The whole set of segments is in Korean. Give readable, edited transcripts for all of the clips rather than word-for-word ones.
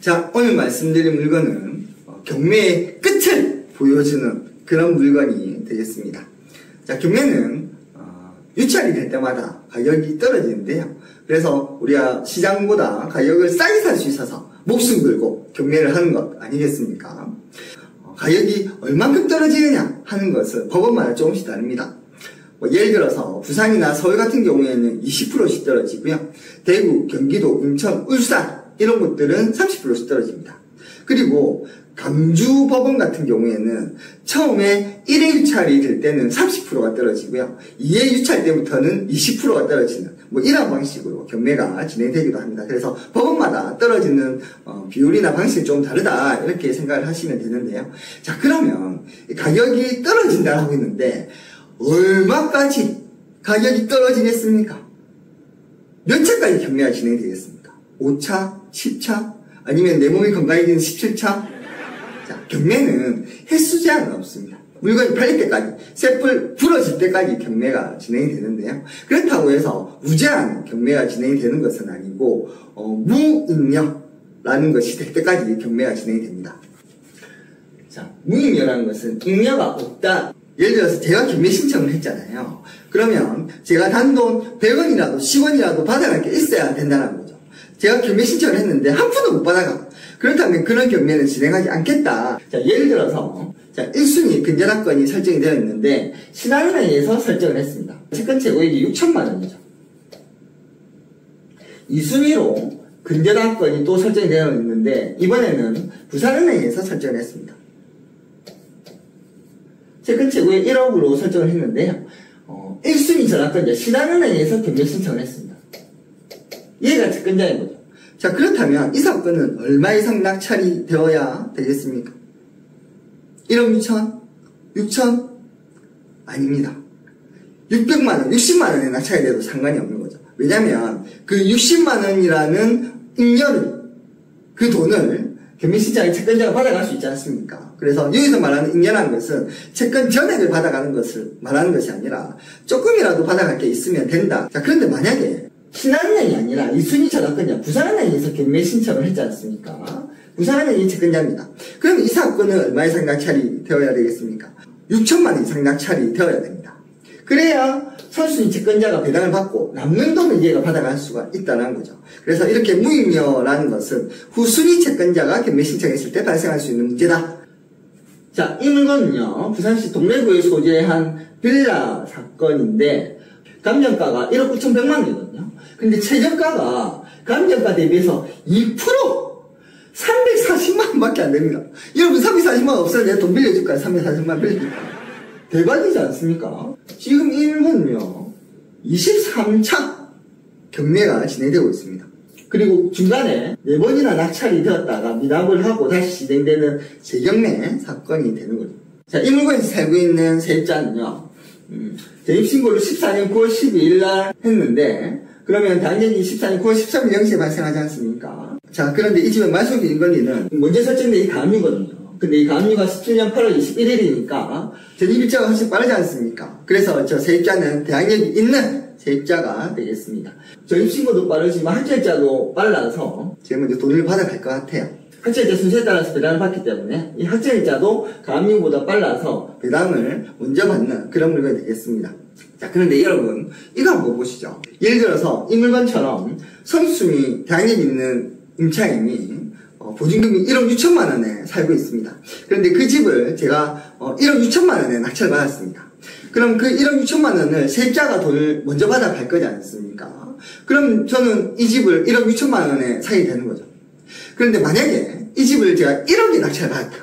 자, 오늘 말씀드린 물건은 경매의 끝을 보여주는 그런 물건이 되겠습니다. 자, 경매는 유찰이 될 때마다 가격이 떨어지는데요. 그래서 우리가 시장보다 가격을 싸게 살 수 있어서 목숨 걸고 경매를 하는 것 아니겠습니까? 가격이 얼만큼 떨어지느냐 하는 것은 법원마다 조금씩 다릅니다. 예를 들어서 부산이나 서울 같은 경우에는 20%씩 떨어지고요. 대구, 경기도, 인천, 울산 이런 곳들은 30%씩 떨어집니다. 그리고 강주 법원 같은 경우에는 처음에 1회 유찰이 될 때는 30%가 떨어지고요. 2회 유찰 때부터는 20%가 떨어지는 이런 방식으로 경매가 진행되기도 합니다. 그래서 법원마다 떨어지는 비율이나 방식이 좀 다르다 이렇게 생각을 하시면 되는데요. 자, 그러면 가격이 떨어진다고 했는데 얼마까지 가격이 떨어지겠습니까? 몇 차까지 경매가 진행되겠습니까? 5차? 10차? 아니면 내 몸이 건강해지는 17차? 자, 경매는 횟수 제한은 없습니다. 물건이 팔릴 때까지, 쇠뿔 부러질 때까지 경매가 진행이 되는데요. 그렇다고 해서 무제한 경매가 진행이 되는 것은 아니고 무잉여라는 것이 될 때까지 경매가 진행이 됩니다. 자, 무잉여라는 것은 잉여가 없다. 예를 들어서 제가 경매 신청을 했잖아요. 그러면 제가 단돈 100원이라도 10원이라도 받아갈 게 있어야 된다는 거죠. 제가 경매 신청을 했는데 한 푼도 못 받아가. 그렇다면 그런 경매는 진행하지 않겠다. 자, 예를 들어서 1순위 근저당권이 설정이 되어 있는데 신한은행에서 설정을 했습니다. 채권 최고액이 6천만 원이죠. 2순위로 근저당권이 또 설정이 되어 있는데 이번에는 부산은행에서 설정을 했습니다. 채권 최고액 1억으로 설정을 했는데요. 1순위 저당권자 신한은행에서 경매 신청을 했습니다. 얘가 채권자인 거죠. 자, 그렇다면 이 사건은 얼마 이상 낙찰이 되어야 되겠습니까? 1억 6천? 6천? 아닙니다. 600만원, 60만원에 낙찰이 돼도 상관이 없는 거죠. 왜냐면 그 60만원이라는 잉여를, 그 돈을 경매신청의 채권자가 받아갈 수 있지 않습니까? 그래서 여기서 말하는 잉여라는 것은 채권 전액을 받아가는 것을 말하는 것이 아니라 조금이라도 받아갈 게 있으면 된다. 자, 그런데 만약에 신한은행이 아니라 2순위 저당권자 부산은행에서 경매 신청을 했지 않습니까? 부산은행이 채권자입니다. 그럼 이 사건은 얼마 이상 낙찰이 되어야 되겠습니까? 6천만 원 이상 낙찰이 되어야 됩니다. 그래야 선순위 채권자가 배당을 받고 남는 돈을 얘가 받아갈 수가 있다는 거죠. 그래서 이렇게 무잉여라는 것은 후순위 채권자가 경매 신청했을 때 발생할 수 있는 문제다. 자, 이 물건은요, 부산시 동래구에 소재한 빌라 사건인데 감정가가 1억 9,100만 원이거든요. 근데 최저가가 감정가 대비해서 2% 340만 원밖에 안 됩니다. 여러분 340만 원 없어요? 내가 돈 빌려줄까요? 340만 원 빌려줄까요? 대박이지 않습니까? 지금 이 물건은요 23차 경매가 진행되고 있습니다. 그리고 중간에 4번이나 낙찰이 되었다가 미납을 하고 다시 진행되는 재경매 사건이 되는 거죠. 자, 이 물건에서 살고 있는 세입자는요 대입신고를 14년 9월 12일 날 했는데 그러면 당연히 14년 9월 13일 0시에 발생하지 않습니까? 자, 그런데 이 집의 말소기 인권리는 먼저 설정된 이 가압류거든요. 근데 이 가압류가 17년 8월 21일이니까 전입일자가 훨씬 빠르지 않습니까? 그래서 저 세입자는 대항력이 있는 세입자가 되겠습니다. 전입신고도 빠르지만 학자일자도 빨라서 제일 먼저 돈을 받아갈 것 같아요. 학자일자 순서에 따라서 배당을 받기 때문에 이 학자일자도 가압류보다 빨라서 배당을 먼저 받는 그런 물건이 되겠습니다. 자, 그런데 여러분 이거 한번 보시죠. 예를 들어서 이 물건처럼 선순위 대항력이 있는 임차인이 보증금이 1억 6천만 원에 살고 있습니다. 그런데 그 집을 제가 1억 6천만 원에 낙찰을 받았습니다. 그럼 그 1억 6천만 원을 세입자가 돈을 먼저 받아갈 거지 않습니까? 그럼 저는 이 집을 1억 6천만 원에 사게 되는 거죠. 그런데 만약에 이 집을 제가 1억에 낙찰을 받았다.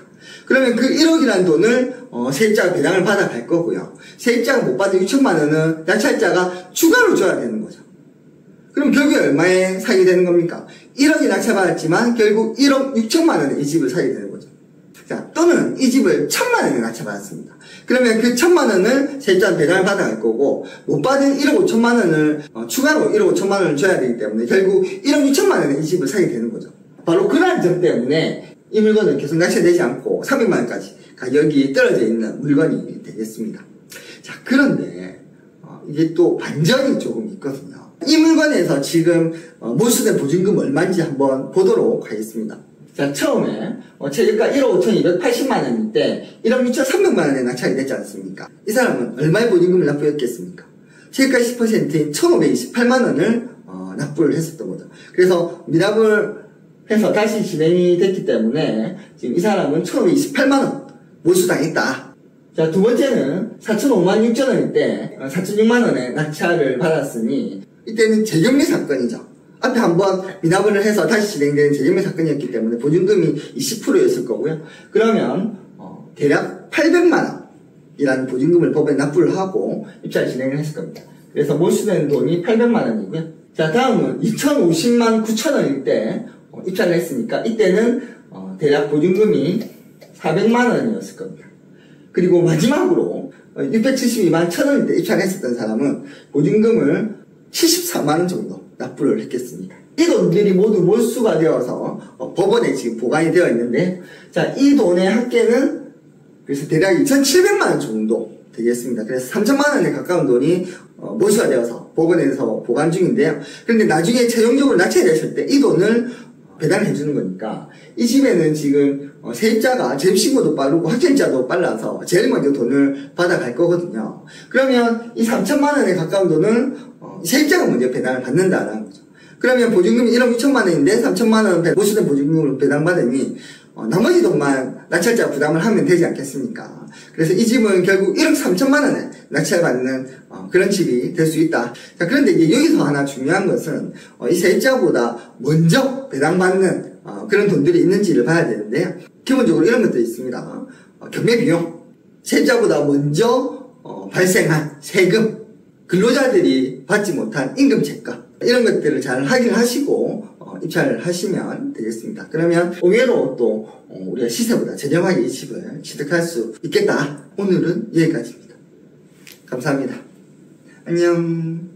그러면 그 1억이라는 돈을 세입자가 배당을 받아갈 거고요. 세입자가 못 받은 6천만 원은 낙찰자가 추가로 줘야 되는 거죠. 그럼 결국에 얼마에 사게 되는 겁니까? 1억이 낙찰받았지만 결국 1억 6천만 원에 이 집을 사게 되는 거죠. 자, 또는 이 집을 1,000만 원에 낙찰받았습니다. 그러면 그 1,000만 원을 세입자는 배당을 받아갈 거고 못 받은 1억 5천만 원을 추가로 1억 5천만 원을 줘야 되기 때문에 결국 1억 6천만 원에 이 집을 사게 되는 거죠. 바로 그러한 점 때문에 이 물건은 계속 낙찰되지 않고 300만 원까지 가격이 떨어져 있는 물건이 되겠습니다. 자, 그런데 이게 또 반전이 조금 있거든요. 이 물건에서 지금 몰수된 보증금 얼마인지 한번 보도록 하겠습니다. 자, 처음에 최저가 1억 5,280만 원일 때 1억 6,300만 원에 낙찰이 됐지 않습니까? 이 사람은 얼마의 보증금을 납부했겠습니까? 최저가 10%인 1,528만 원을 납부를 했었던 거죠. 그래서 미납을 해서 다시 진행이 됐기 때문에 지금 이 사람은 1,528만 원 몰수당했다. 자, 두 번째는 4,005만 6천 원일 때 4,006만 원에 낙찰을 받았으니 이때는 재경매 사건이죠. 앞에 한번 미납을 해서 다시 진행되는 재경매 사건이었기 때문에 보증금이 20%였을 거고요. 그러면 대략 800만 원이라는 보증금을 법에 납부를 하고 입찰 진행을 했을 겁니다. 그래서 몰수된 돈이 800만 원이고요. 자, 다음은 2,050만 9천 원일 때 입찰을 했으니까 이때는 대략 보증금이 400만 원이었을 겁니다. 그리고 마지막으로 672만 1천 원일 때 입찰했었던 사람은 보증금을 74만 원 정도 납부를 했겠습니다. 이 돈들이 모두 몰수가 되어서 법원에 지금 보관이 되어 있는데, 자, 이 돈의 합계는 그래서 대략 2,700만 원 정도 되겠습니다. 그래서 3천만 원에 가까운 돈이 몰수가 되어서 법원에서 보관 중인데요. 그런데 나중에 최종적으로 낙찰이 됐을 때 이 돈을 배당해 주는 거니까 이 집에는 지금 세입자가 재입신고도 빠르고 확정자도 빨라서 제일 먼저 돈을 받아갈 거거든요. 그러면 이 3천만 원에 가까운 돈은 세입자가 먼저 배당을 받는다라는 거죠. 그러면 보증금이 1억 6천만 원인데 3천만 원 몰수된 보증금으로 배당받으니 나머지 돈만 낙찰자 부담을 하면 되지 않겠습니까? 그래서 이 집은 결국 1억 3천만 원에 낙찰받는 그런 집이 될 수 있다. 자, 그런데 이제 여기서 하나 중요한 것은 이 세입자보다 먼저 배당받는 그런 돈들이 있는지를 봐야 되는데요. 기본적으로 이런 것들이 있습니다. 경매비용, 세입자보다 먼저 발생한 세금, 근로자들이 받지 못한 임금채가, 이런 것들을 잘 확인하시고 입찰을 하시면 되겠습니다. 그러면 의외로 또 우리가 시세보다 저렴하게 이 집을 취득할 수 있겠다. 오늘은 여기까지입니다. 감사합니다. 안녕.